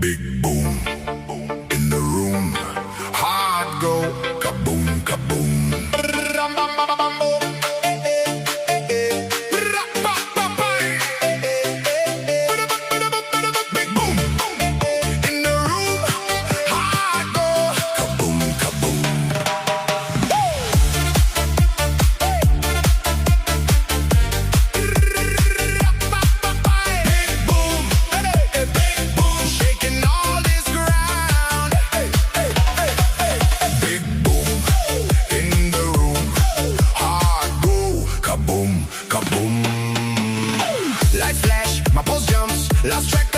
Big boom in the room. Heart go kaboom, kaboom. Big boom in the room. Heart go kaboom, kaboom. Big boom, shaking all this ground. Big boom in the room. Heart go kaboom, kaboom. Lights flash, my pulse jumps, lost track